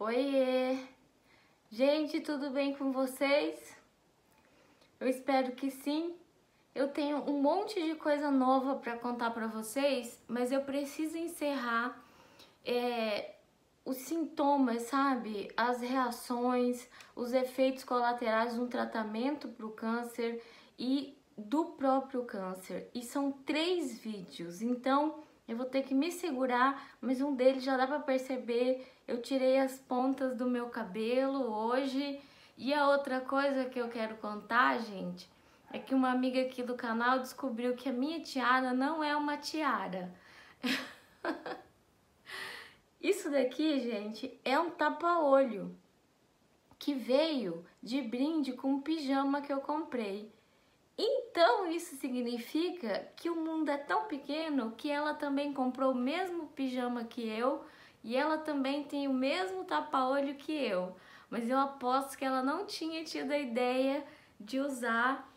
Oiê! Gente, tudo bem com vocês? Eu espero que sim. Eu tenho um monte de coisa nova para contar para vocês, mas eu preciso encerrar os sintomas, sabe? As reações, os efeitos colaterais de um tratamento para o câncer e do próprio câncer. E são 3 vídeos, então eu vou ter que me segurar, mas um deles já dá para perceber. Eu tirei as pontas do meu cabelo hoje. E a outra coisa que eu quero contar, gente, é que uma amiga aqui do canal descobriu que a minha tiara não é uma tiara. Isso daqui, gente, é um tapa-olho que veio de brinde com um pijama que eu comprei. Então isso significa que o mundo é tão pequeno que ela também comprou o mesmo pijama que eu e ela também tem o mesmo tapa-olho que eu. Mas eu aposto que ela não tinha tido a ideia de usar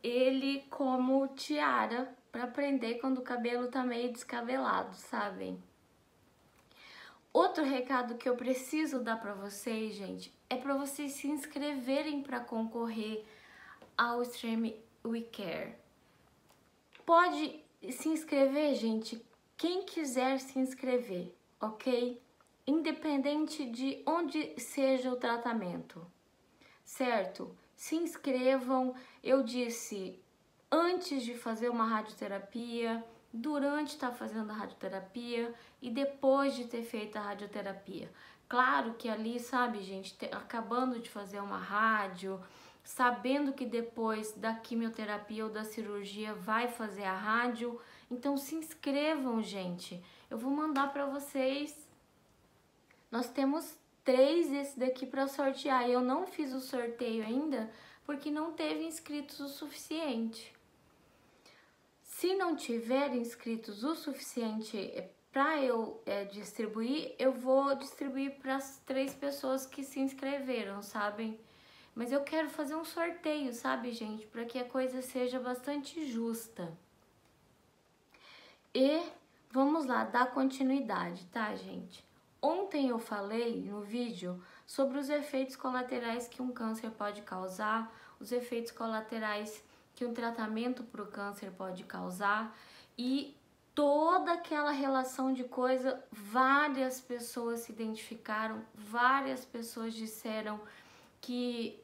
ele como tiara para prender quando o cabelo tá meio descabelado, sabem? Outro recado que eu preciso dar para vocês, gente, é para vocês se inscreverem para concorrer ao Extreme We Care. Pode se inscrever, gente, quem quiser se inscrever, ok? Independente de onde seja o tratamento, certo? Se inscrevam, eu disse, antes de fazer uma radioterapia, durante estar fazendo a radioterapia e depois de ter feito a radioterapia. Claro que ali, sabe, gente, acabando de fazer uma rádio, sabendo que depois da quimioterapia ou da cirurgia vai fazer a rádio, então se inscrevam, gente. Eu vou mandar para vocês. Nós temos 3 esse daqui para sortear. Eu não fiz o sorteio ainda porque não teve inscritos o suficiente. Se não tiver inscritos o suficiente para eu distribuir, eu vou distribuir para as 3 pessoas que se inscreveram, sabem? Mas eu quero fazer um sorteio, sabe, gente? Para que a coisa seja bastante justa. E vamos lá, dar continuidade, tá, gente? Ontem eu falei no vídeo sobre os efeitos colaterais que um câncer pode causar, os efeitos colaterais que um tratamento para o câncer pode causar e toda aquela relação de coisa. Várias pessoas se identificaram, várias pessoas disseram que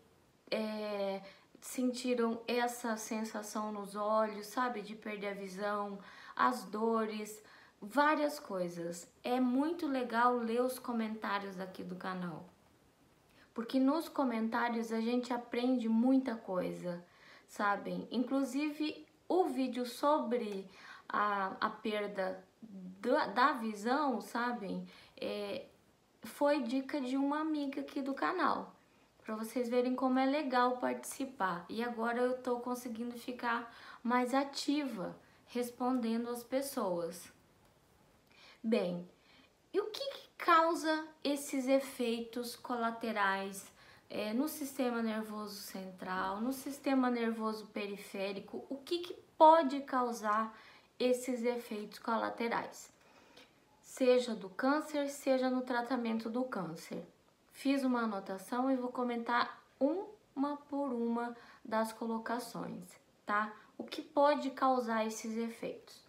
sentiram essa sensação nos olhos, sabe, de perder a visão, as dores, várias coisas. É muito legal ler os comentários aqui do canal, porque nos comentários a gente aprende muita coisa, sabem? Inclusive o vídeo sobre a perda da visão, sabem? Foi dica de uma amiga aqui do canal, para vocês verem como é legal participar. E agora eu tô conseguindo ficar mais ativa, respondendo as pessoas. Bem, e o que causa esses efeitos colaterais no sistema nervoso central, no sistema nervoso periférico? O que pode causar esses efeitos colaterais? Seja do câncer, seja no tratamento do câncer. Fiz uma anotação e vou comentar uma por uma das colocações, tá? O que pode causar esses efeitos?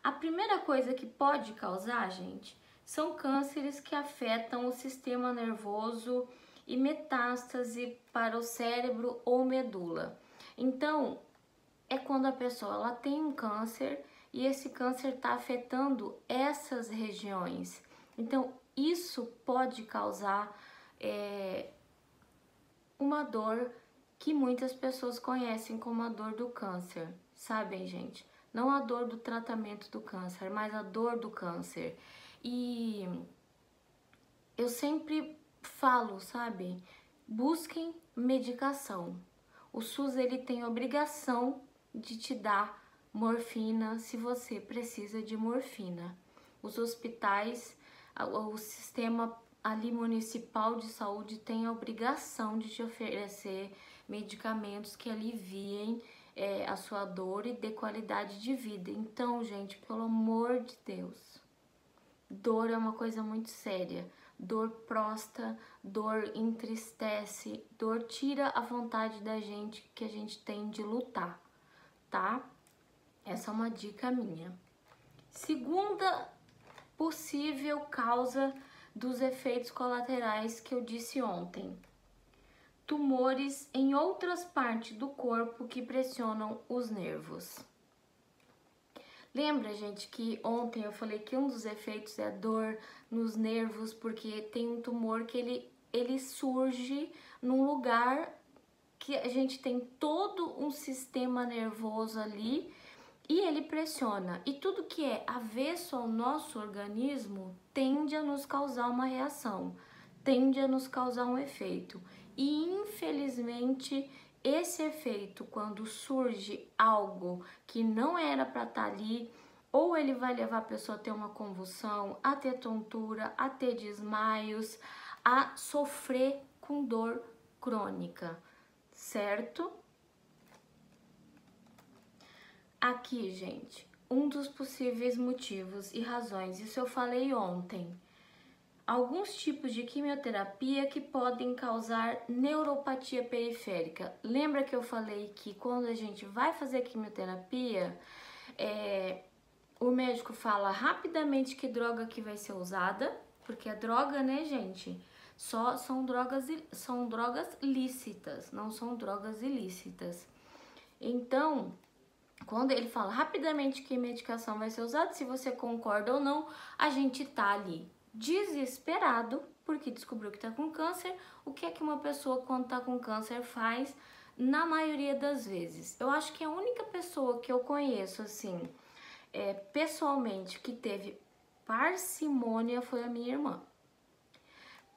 A primeira coisa que pode causar, gente, são cânceres que afetam o sistema nervoso e metástase para o cérebro ou medula. Então, é quando a pessoa ela tem um câncer e esse câncer está afetando essas regiões. Então, isso pode causar uma dor que muitas pessoas conhecem como a dor do câncer, sabem, gente? Não a dor do tratamento do câncer, mas a dor do câncer. E eu sempre falo, sabe? Busquem medicação. O SUS ele tem obrigação de te dar morfina se você precisa de morfina. Os hospitais, o sistema ali municipal de saúde tem a obrigação de te oferecer medicamentos que aliviem a sua dor e dê qualidade de vida. Então, gente, pelo amor de Deus, Dor é uma coisa muito séria. Dor prosta, dor entristece, dor tira a vontade da gente que a gente tem de lutar, tá? Essa é uma dica minha. Segunda possível causa dos efeitos colaterais que eu disse ontem: tumores em outras partes do corpo que pressionam os nervos. Lembra, gente, que ontem eu falei que um dos efeitos é a dor nos nervos, porque tem um tumor que ele surge num lugar que a gente tem todo um sistema nervoso ali e ele pressiona. E tudo que é avesso ao nosso organismo tende a nos causar uma reação, tende a nos causar um efeito. E infelizmente esse efeito, quando surge algo que não era para estar ali, ou ele vai levar a pessoa a ter uma convulsão, a ter tontura, a ter desmaios, a sofrer com dor crônica, certo? Aqui, gente, um dos possíveis motivos e razões, isso eu falei ontem. Alguns tipos de quimioterapia que podem causar neuropatia periférica. Lembra que eu falei que quando a gente vai fazer quimioterapia, o médico fala rapidamente que droga que vai ser usada, porque a droga, né, gente, são drogas lícitas, não são drogas ilícitas. Então, quando ele fala rapidamente que medicação vai ser usada, se você concorda ou não, a gente tá ali desesperado porque descobriu que tá com câncer. O que é que uma pessoa quando tá com câncer faz na maioria das vezes? Eu acho que a única pessoa que eu conheço assim, pessoalmente, que teve parcimônia foi a minha irmã.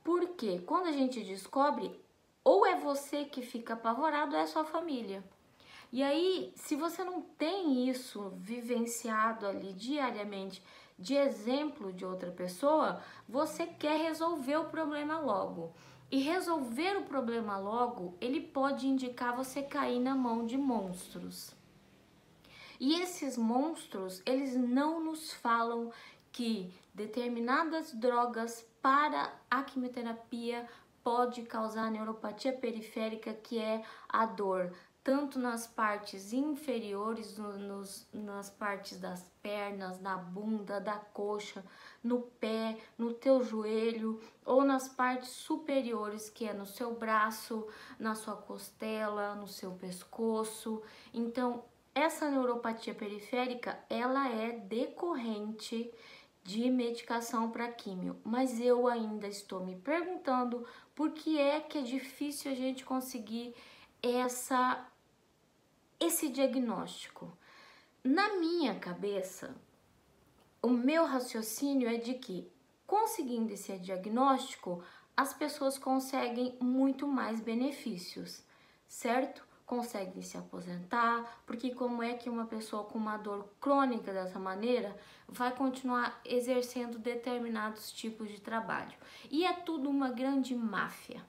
Porque quando a gente descobre, ou é você que fica apavorado, ou é sua família. E aí, se você não tem isso vivenciado ali diariamente, de exemplo de outra pessoa, você quer resolver o problema logo. E resolver o problema logo, ele pode indicar você cair na mão de monstros. E esses monstros, eles não nos falam que determinadas drogas para a quimioterapia pode causar neuropatia periférica, que é a dor, tanto nas partes inferiores, nas partes das pernas, da bunda, da coxa, no pé, no teu joelho, ou nas partes superiores, que é no seu braço, na sua costela, no seu pescoço. Então, essa neuropatia periférica, ela é decorrente de medicação para químio, mas eu ainda estou me perguntando por que é difícil a gente conseguir esse diagnóstico. Na minha cabeça, o meu raciocínio é de que, conseguindo esse diagnóstico, as pessoas conseguem muito mais benefícios, certo? Conseguem se aposentar, porque como é que uma pessoa com uma dor crônica dessa maneira vai continuar exercendo determinados tipos de trabalho? E é tudo uma grande máfia.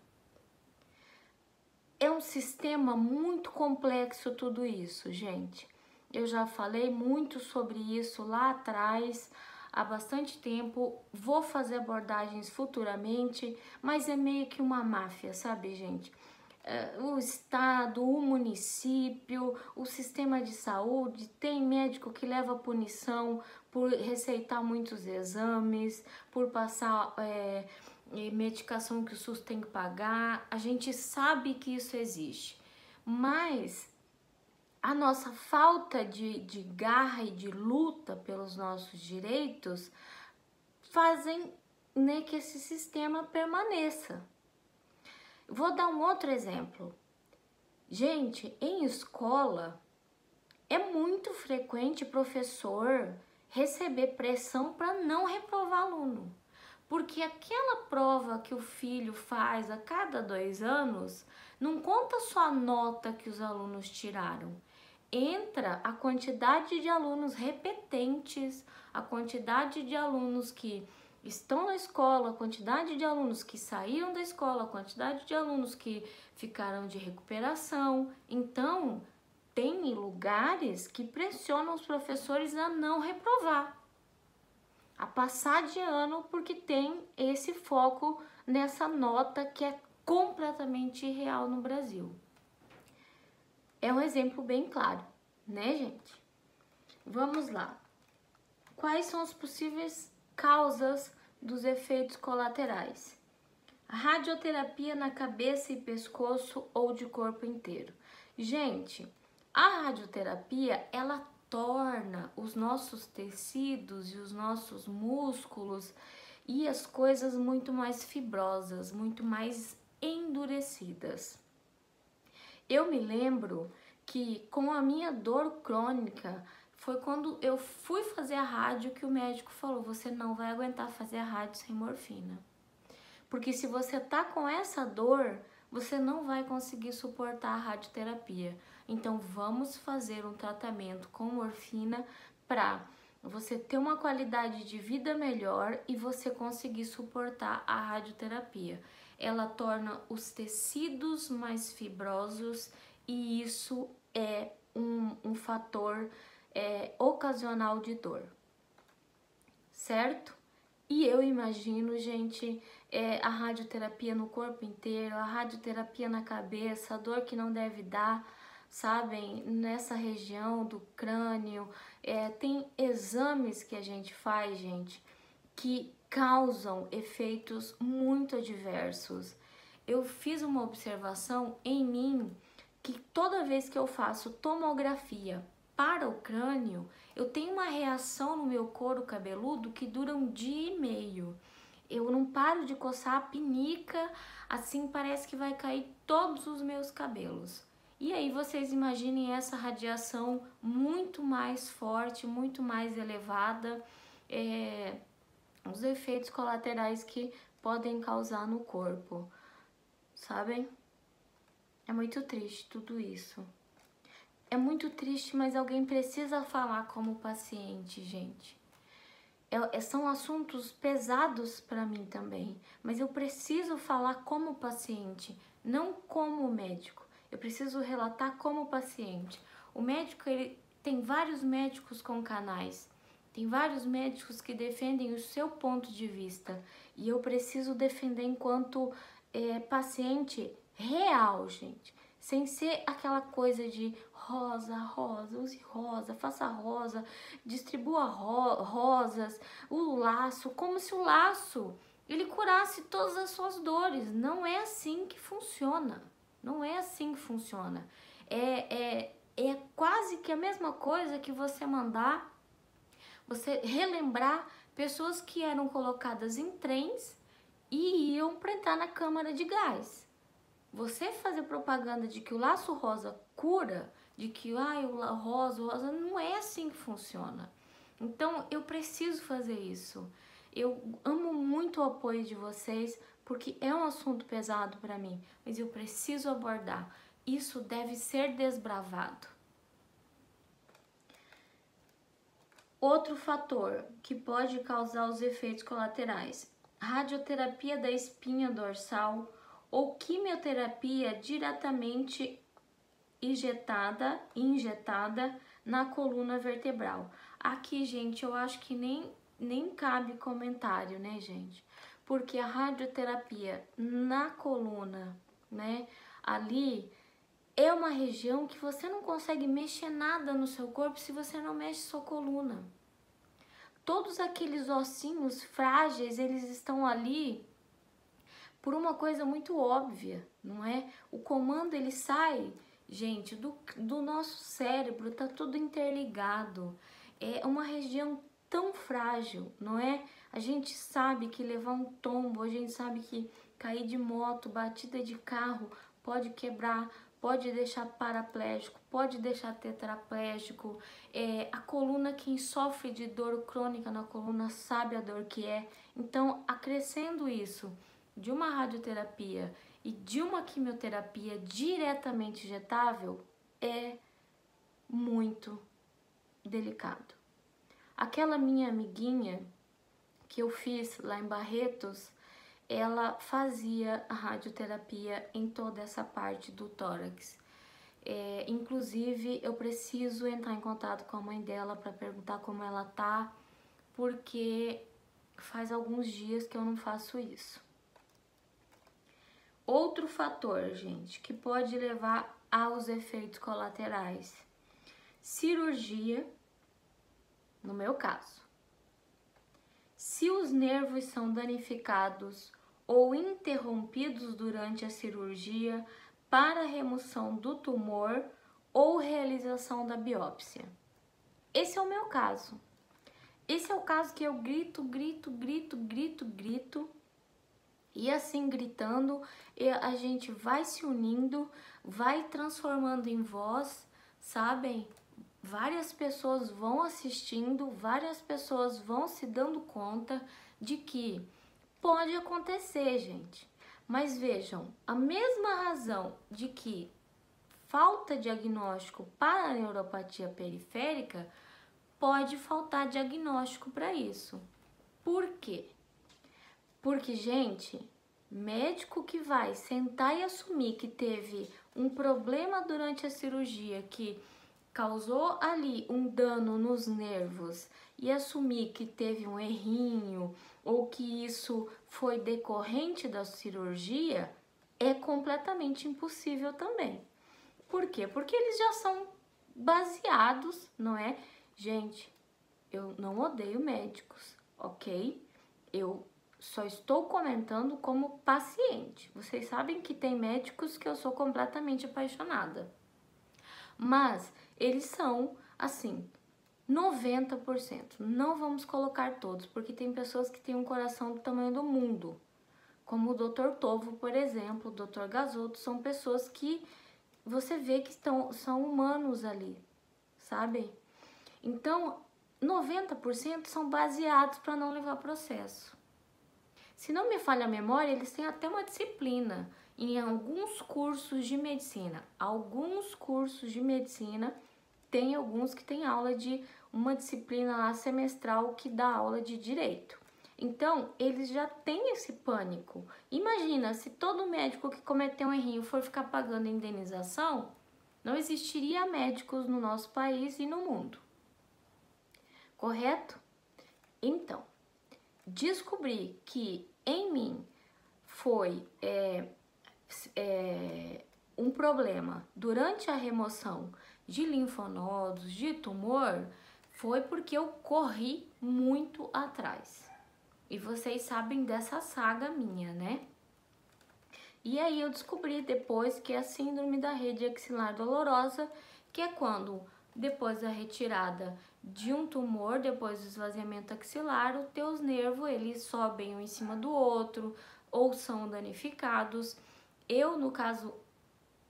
É um sistema muito complexo tudo isso, gente. Eu já falei muito sobre isso lá atrás, há bastante tempo. Vou fazer abordagens futuramente, mas é meio que uma máfia, sabe, gente? O estado, o município, o sistema de saúde, tem médico que leva punição por receitar muitos exames, por passar medicação que o SUS tem que pagar. A gente sabe que isso existe, mas a nossa falta de garra e de luta pelos nossos direitos fazem, né, que esse sistema permaneça. Vou dar um outro exemplo. Gente, em escola é muito frequente professor receber pressão para não reprovar aluno. Porque aquela prova que o filho faz a cada 2 anos, não conta só a nota que os alunos tiraram. Entra a quantidade de alunos repetentes, a quantidade de alunos que estão na escola, a quantidade de alunos que saíram da escola, a quantidade de alunos que ficaram de recuperação. Então, tem lugares que pressionam os professores a não reprovar. a passar de ano, porque tem esse foco nessa nota que é completamente irreal no Brasil. É um exemplo bem claro, né, gente? Vamos lá. Quais são as possíveis causas dos efeitos colaterais? Radioterapia na cabeça e pescoço ou de corpo inteiro. Gente, a radioterapia, ela torna os nossos tecidos e os nossos músculos e as coisas muito mais fibrosas, muito mais endurecidas. Eu me lembro que com a minha dor crônica, foi quando eu fui fazer a rádio que o médico falou: você não vai aguentar fazer a rádio sem morfina. Porque se você tá com essa dor, você não vai conseguir suportar a radioterapia. Então vamos fazer um tratamento com morfina para você ter uma qualidade de vida melhor e você conseguir suportar a radioterapia. Ela torna os tecidos mais fibrosos e isso é um fator ocasional de dor, certo? E eu imagino, gente, a radioterapia no corpo inteiro, a radioterapia na cabeça, a dor que não deve dar, sabem? Nessa região do crânio. Tem exames que a gente faz, gente, que causam efeitos muito adversos. Eu fiz uma observação em mim que toda vez que eu faço tomografia para o crânio, eu tenho uma reação no meu couro cabeludo que dura 1 dia e meio. Eu não paro de coçar a pinica, assim parece que vai cair todos os meus cabelos. E aí vocês imaginem essa radiação muito mais forte, muito mais elevada, os efeitos colaterais que podem causar no corpo, sabem? É muito triste tudo isso. É muito triste, mas alguém precisa falar como paciente, gente. São assuntos pesados para mim também, mas eu preciso falar como paciente, não como médico. Eu preciso relatar como paciente. O médico, ele tem vários médicos com canais, tem vários médicos que defendem o seu ponto de vista e eu preciso defender enquanto paciente real, gente. Sem ser aquela coisa de rosa, rosa, use rosa, faça rosa, distribua rosas, o laço, como se o laço ele curasse todas as suas dores. Não é assim que funciona. Não é assim que funciona. É quase que a mesma coisa que você mandar, você relembrar pessoas que eram colocadas em trens e iam para entrar na câmara de gás. Você fazer propaganda de que o laço rosa cura, de que o rosa, não é assim que funciona. Então eu preciso fazer isso. Eu amo muito o apoio de vocês, porque é um assunto pesado para mim, mas eu preciso abordar. Isso deve ser desbravado. Outro fator que pode causar os efeitos colaterais: radioterapia da espinha dorsal ou quimioterapia diretamente injetada na coluna vertebral. Aqui, gente, eu acho que nem cabe comentário, né, gente? Porque a radioterapia na coluna, né, ali é uma região que você não consegue mexer nada no seu corpo se você não mexe sua coluna. Todos aqueles ossinhos frágeis, eles estão ali por uma coisa muito óbvia, não é? O comando, ele sai, gente, do nosso cérebro, tá tudo interligado. É uma região tão frágil, não é? A gente sabe que levar um tombo, a gente sabe que cair de moto, batida de carro, pode quebrar, pode deixar paraplégico, pode deixar tetraplégico. A coluna, quem sofre de dor crônica na coluna sabe a dor que é. Então, acrescendo isso de uma radioterapia e de uma quimioterapia diretamente injetável, é muito delicado. Aquela minha amiguinha que eu fiz lá em Barretos, ela fazia a radioterapia em toda essa parte do tórax. Inclusive, eu preciso entrar em contato com a mãe dela para perguntar como ela tá, porque faz alguns dias que eu não faço isso. Outro fator, gente, que pode levar aos efeitos colaterais: cirurgia, no meu caso. Se os nervos são danificados ou interrompidos durante a cirurgia para a remoção do tumor ou realização da biópsia. Esse é o meu caso. Esse é o caso que eu grito, e assim gritando, a gente vai se unindo, vai transformando em voz, sabem? Várias pessoas vão assistindo, várias pessoas vão se dando conta de que pode acontecer, gente. Mas vejam, a mesma razão de que falta diagnóstico para a neuropatia periférica, pode faltar diagnóstico para isso. Por quê? Porque, gente, médico que vai sentar e assumir que teve um problema durante a cirurgia que causou ali um dano nos nervos e assumir que teve um errinho ou que isso foi decorrente da cirurgia, é completamente impossível também. Por quê? Porque eles já são baseados, não é? Gente, eu não odeio médicos, ok? Eu só estou comentando como paciente. Vocês sabem que tem médicos que eu sou completamente apaixonada. Mas eles são, assim, 90%. Não vamos colocar todos, porque tem pessoas que têm um coração do tamanho do mundo. Como o Dr. Tovo, por exemplo, o Dr. Gasoto, são pessoas que você vê que são humanos ali, sabe? Então, 90% são baseados para não levar processo. Se não me falha a memória, eles têm até uma disciplina em alguns cursos de medicina. Alguns cursos de medicina tem alguns que tem aula de uma disciplina lá semestral que dá aula de direito. Então, eles já têm esse pânico. Imagina, se todo médico que cometeu um errinho for ficar pagando indenização, não existiria médicos no nosso país e no mundo. Correto? Então, descobri que em mim foi um problema durante a remoção de linfonodos, de tumor, foi porque eu corri muito atrás. E vocês sabem dessa saga minha, né? E aí eu descobri depois que é a síndrome da rede axilar dolorosa, que é quando, depois da retirada de um tumor, depois do esvaziamento axilar, os teus nervos, eles sobem um em cima do outro, ou são danificados. Eu, no caso,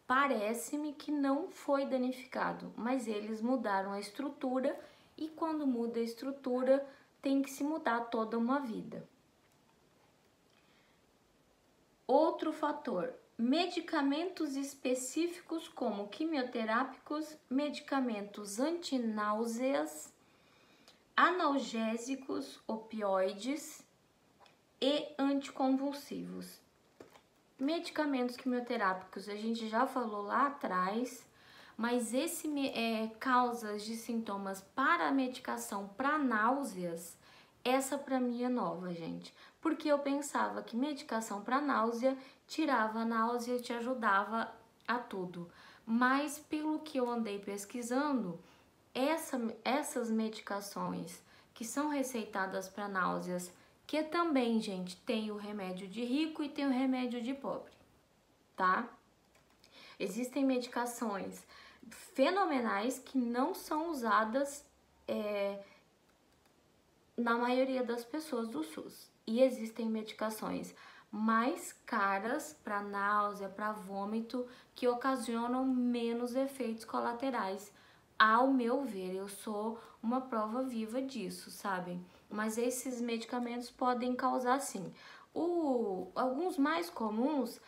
parece-me que não foi danificado, mas eles mudaram a estrutura, e quando muda a estrutura, tem que se mudar toda uma vida. Outro fator, medicamentos específicos como quimioterápicos, medicamentos antináuseas, analgésicos, opioides e anticonvulsivos. Medicamentos quimioterápicos a gente já falou lá atrás, mas causas de sintomas para a medicação para náuseas, essa para mim é nova, gente. Porque eu pensava que medicação para náusea tirava a náusea e te ajudava a tudo. Mas pelo que eu andei pesquisando, essas medicações que são receitadas para náuseas, que também, gente, tem o remédio de rico e tem o remédio de pobre, tá? Existem medicações fenomenais que não são usadas na maioria das pessoas do SUS. E existem medicações mais caras para náusea, para vômito, que ocasionam menos efeitos colaterais. Ao meu ver, eu sou uma prova viva disso, sabe? Mas esses medicamentos podem causar, sim. Alguns mais comuns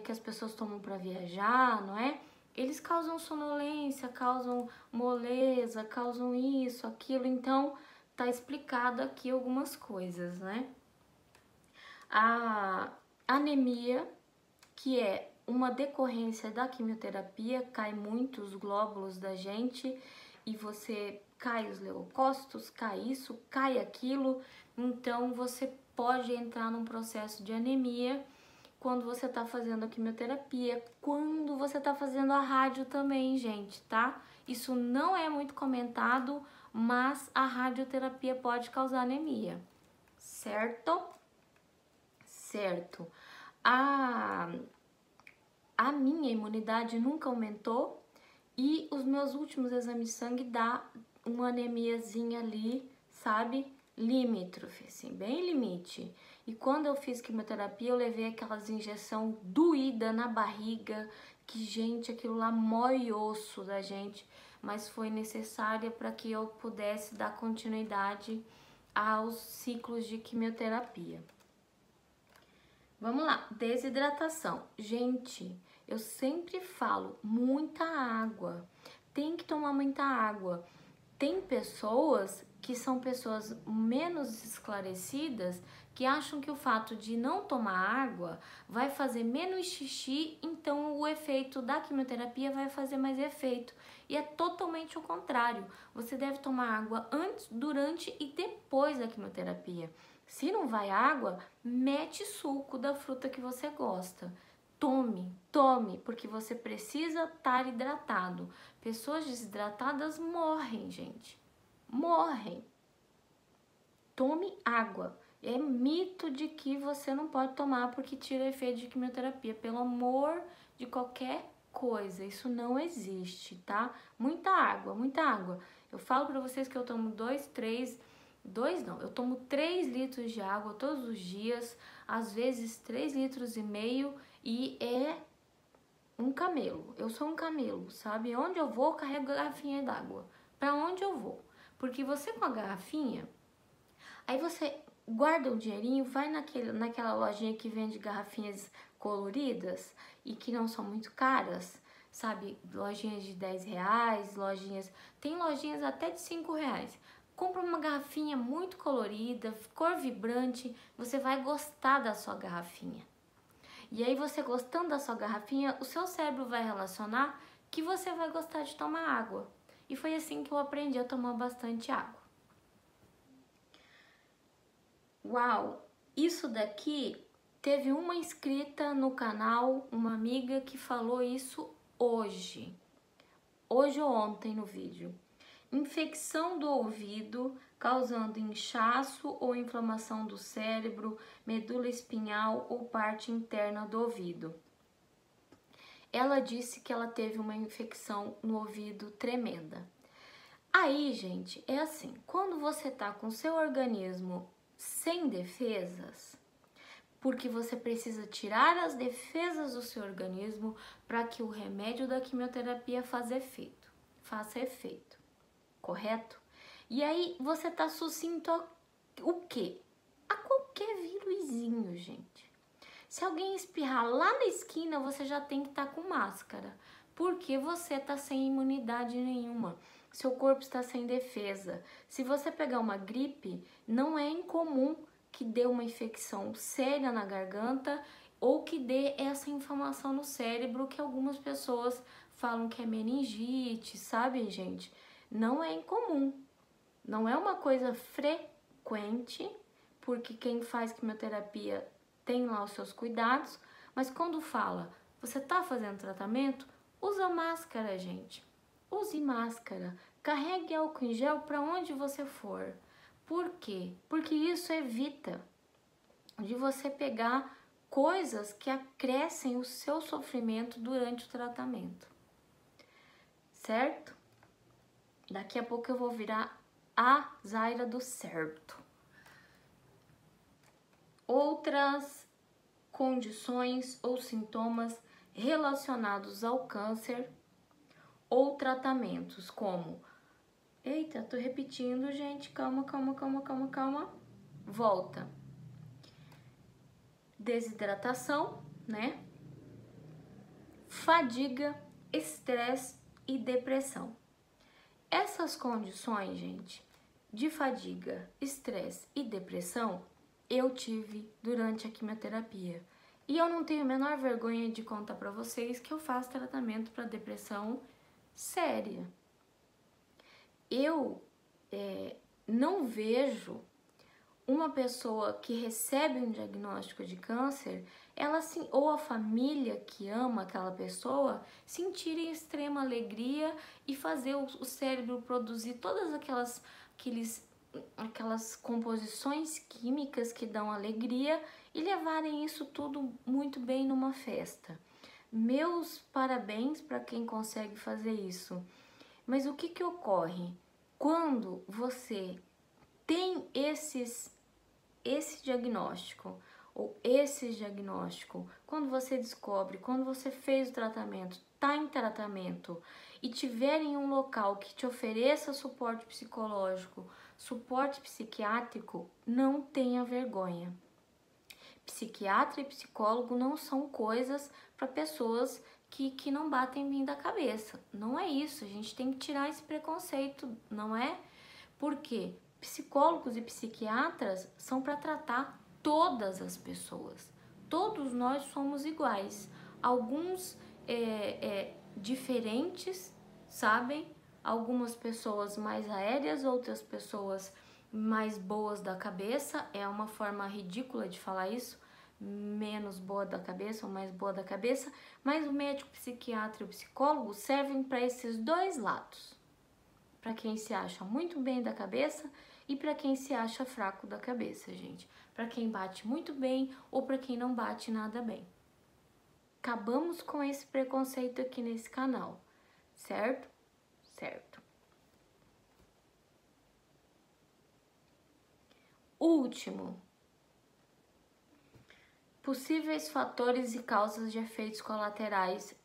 que as pessoas tomam para viajar, não é? Eles causam sonolência, causam moleza, causam isso, aquilo. Então, tá explicado aqui algumas coisas, né? A anemia, que é uma decorrência da quimioterapia, cai muito os glóbulos da gente e você cai os leucócitos, cai isso, cai aquilo, então você pode entrar num processo de anemia quando você tá fazendo a quimioterapia, quando você tá fazendo a rádio também, gente, tá? Isso não é muito comentado, mas a radioterapia pode causar anemia, certo? Certo. A minha imunidade nunca aumentou e os meus últimos exames de sangue dá uma anemiazinha ali, sabe? Limítrofe, assim, bem limite. E quando eu fiz quimioterapia, eu levei aquelas injeção doída na barriga, que, gente, aquilo lá mói osso da gente, mas foi necessária para que eu pudesse dar continuidade aos ciclos de quimioterapia. Vamos lá, desidratação. Gente, eu sempre falo, muita água. Tem que tomar muita água. Tem pessoas que são pessoas menos esclarecidas que acham que o fato de não tomar água vai fazer menos xixi, então o efeito da quimioterapia vai fazer mais efeito. E é totalmente o contrário. Você deve tomar água antes, durante e depois da quimioterapia. Se não vai água, mete suco da fruta que você gosta. Tome, porque você precisa estar hidratado. Pessoas desidratadas morrem, gente. Morrem. Tome água. É mito de que você não pode tomar porque tira efeito de quimioterapia. Pelo amor de qualquer coisa, isso não existe, tá? Muita água, muita água. Eu falo pra vocês que eu tomo 3 litros de água todos os dias, às vezes 3,5 litros e é um camelo. Eu sou um camelo, sabe? Onde eu vou, eu carrego garrafinha d'água. Pra onde eu vou? Porque você com a garrafinha, aí você guarda um dinheirinho, vai naquela lojinha que vende garrafinhas coloridas e que não são muito caras, sabe? Lojinhas de 10 reais, tem lojinhas até de 5 reais. Compra uma garrafinha muito colorida, cor vibrante, você vai gostar da sua garrafinha. E aí você gostando da sua garrafinha, o seu cérebro vai relacionar que você vai gostar de tomar água. E foi assim que eu aprendi a tomar bastante água. Uau, isso daqui teve uma inscrita no canal, uma amiga que falou isso hoje ou ontem no vídeo. Infecção do ouvido causando inchaço ou inflamação do cérebro, medula espinhal ou parte interna do ouvido. Ela disse que ela teve uma infecção no ouvido tremenda. Aí, gente, é assim, quando você tá com seu organismo sem defesas, porque você precisa tirar as defesas do seu organismo para que o remédio da quimioterapia faça efeito, correto? E aí você tá sucinto a o quê? A qualquer vírusinho, gente. Se alguém espirrar lá na esquina, você já tem que estar com máscara, porque você tá sem imunidade nenhuma. Seu corpo está sem defesa. Se você pegar uma gripe, não é incomum que dê uma infecção séria na garganta ou que dê essa inflamação no cérebro que algumas pessoas falam que é meningite, sabe, gente? Não é incomum. Não é uma coisa frequente, porque quem faz quimioterapia tem lá os seus cuidados, mas quando fala, você tá fazendo tratamento, usa máscara, gente. Use máscara, carregue álcool em gel para onde você for. Por quê? Porque isso evita de você pegar coisas que acrescem o seu sofrimento durante o tratamento. Certo? Daqui a pouco eu vou virar a Zaira do certo. Outras condições ou sintomas relacionados ao câncer ou tratamentos como... Eita, tô repetindo, gente. Calma. Volta. Desidratação, né? Fadiga, estresse e depressão. Essas condições, gente, de fadiga, estresse e depressão, eu tive durante a quimioterapia. E eu não tenho a menor vergonha de contar pra vocês que eu faço tratamento para depressão séria. eu não vejo uma pessoa que recebe um diagnóstico de câncer, ela assim, ou a família que ama aquela pessoa, sentirem extrema alegria e fazer o cérebro produzir todas aquelas composições químicas que dão alegria e levarem isso tudo muito bem numa festa. Meus parabéns para quem consegue fazer isso. Mas o que ocorre? Quando você tem esse diagnóstico ou esse diagnóstico, quando você descobre, quando você fez o tratamento, está em tratamento e tiver em um local que te ofereça suporte psicológico, suporte psiquiátrico, não tenha vergonha. Psiquiatra e psicólogo não são coisas para pessoas que não batem bem da cabeça. Não é isso, a gente tem que tirar esse preconceito, não é? Porque psicólogos e psiquiatras são para tratar todas as pessoas. Todos nós somos iguais. Alguns diferentes, sabem? Algumas pessoas mais aéreas, outras pessoas mais boas da cabeça. É uma forma ridícula de falar isso. Menos boa da cabeça ou mais boa da cabeça. Mas o médico, psiquiatra e o psicólogo servem para esses dois lados. Para quem se acha muito bem da cabeça e para quem se acha fraco da cabeça, gente. Para quem bate muito bem ou para quem não bate nada bem. Acabamos com esse preconceito aqui nesse canal, certo? Certo. Último. Possíveis fatores e causas de efeitos colaterais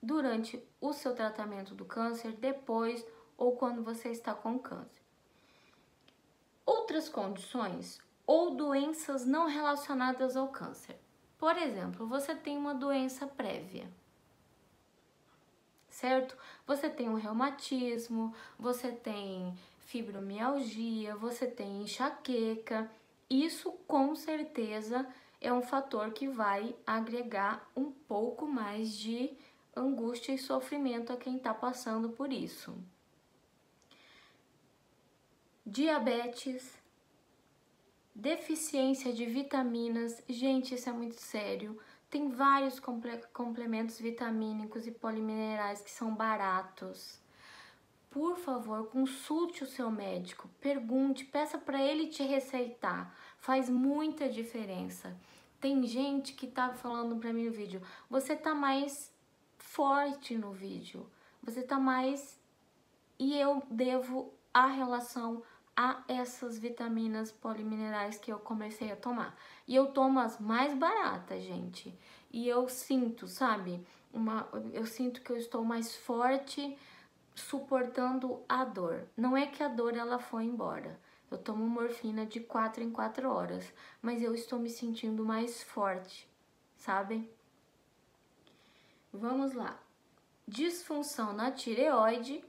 durante o seu tratamento do câncer, depois ou quando você está com câncer. Outras condições ou doenças não relacionadas ao câncer. Por exemplo, você tem uma doença prévia, certo? Você tem um reumatismo, você tem fibromialgia, você tem enxaqueca. Isso com certeza é um fator que vai agregar um pouco mais de angústia e sofrimento a quem está passando por isso. Diabetes, deficiência de vitaminas, gente, isso é muito sério. Tem vários complementos vitamínicos e poliminerais que são baratos. Por favor, consulte o seu médico, pergunte, peça para ele te receitar. Faz muita diferença. Tem gente que tá falando para mim no vídeo, você tá mais forte no vídeo, você tá mais... E eu devo a relação a essas vitaminas poliminerais que eu comecei a tomar. E eu tomo as mais baratas, gente. E eu sinto, sabe? Eu sinto que eu estou mais forte suportando a dor. Não é que a dor ela foi embora. Eu tomo morfina de 4 em 4 horas, mas eu estou me sentindo mais forte, sabem? Vamos lá. Disfunção na tireoide,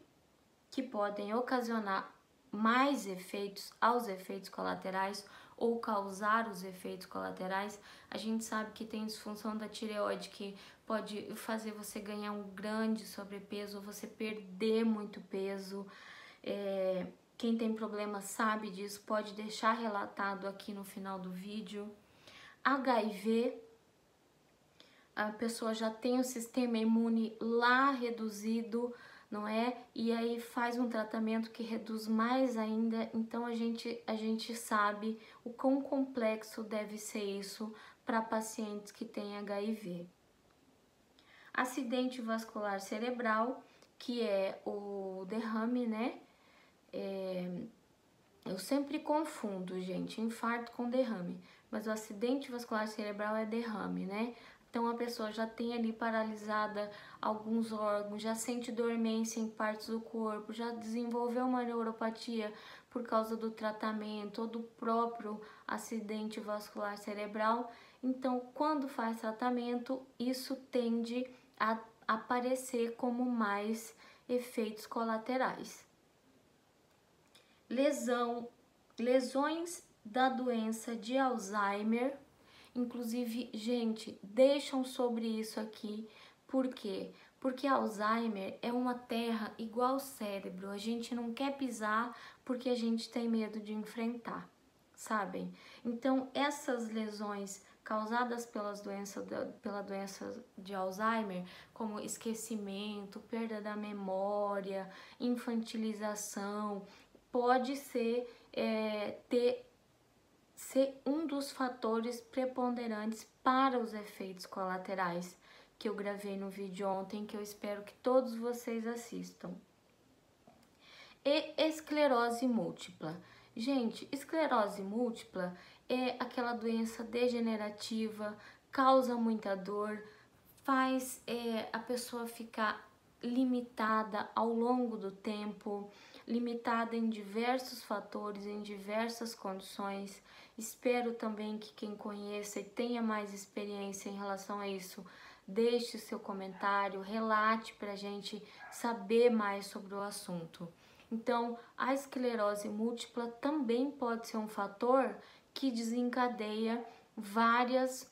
que podem ocasionar mais efeitos aos efeitos colaterais ou causar os efeitos colaterais. A gente sabe que tem disfunção da tireoide que pode fazer você ganhar um grande sobrepeso ou você perder muito peso. Quem tem problema sabe disso, pode deixar relatado aqui no final do vídeo. HIV, a pessoa já tem o sistema imune lá reduzido, não é? E aí faz um tratamento que reduz mais ainda, então a gente sabe o quão complexo deve ser isso para pacientes que têm HIV. Acidente vascular cerebral, que é o derrame, né? Eu sempre confundo, gente, infarto com derrame, mas o acidente vascular cerebral é derrame, né? Então a pessoa já tem ali paralisada alguns órgãos, já sente dormência em partes do corpo, já desenvolveu uma neuropatia por causa do tratamento ou do próprio acidente vascular cerebral. Então, quando faz tratamento, isso tende a aparecer como mais efeitos colaterais. Lesões da doença de Alzheimer. Inclusive, gente, deixam sobre isso aqui. Por quê? Porque Alzheimer é uma terra igual ao cérebro, a gente não quer pisar porque a gente tem medo de enfrentar, sabem? Então, essas lesões causadas pela doença de Alzheimer, como esquecimento, perda da memória, infantilização, pode ser um dos fatores preponderantes para os efeitos colaterais que eu gravei no vídeo ontem, que eu espero que todos vocês assistam. E esclerose múltipla. Gente, esclerose múltipla é aquela doença degenerativa, causa muita dor, faz a pessoa ficar limitada ao longo do tempo, limitada em diversos fatores, em diversas condições. Espero também que quem conheça e tenha mais experiência em relação a isso, deixe seu comentário, relate para a gente saber mais sobre o assunto. Então, a esclerose múltipla também pode ser um fator que desencadeia vários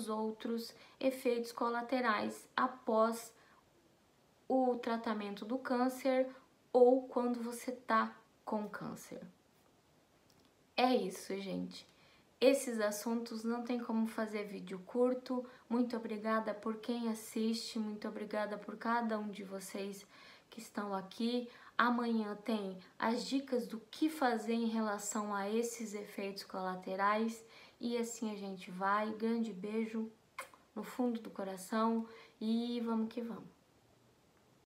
outros efeitos colaterais após o tratamento do câncer ou quando você tá com câncer. É isso, gente. Esses assuntos não tem como fazer vídeo curto. Muito obrigada por quem assiste, muito obrigada por cada um de vocês que estão aqui. Amanhã tem as dicas do que fazer em relação a esses efeitos colaterais. E assim a gente vai. Grande beijo no fundo do coração e vamos que vamos.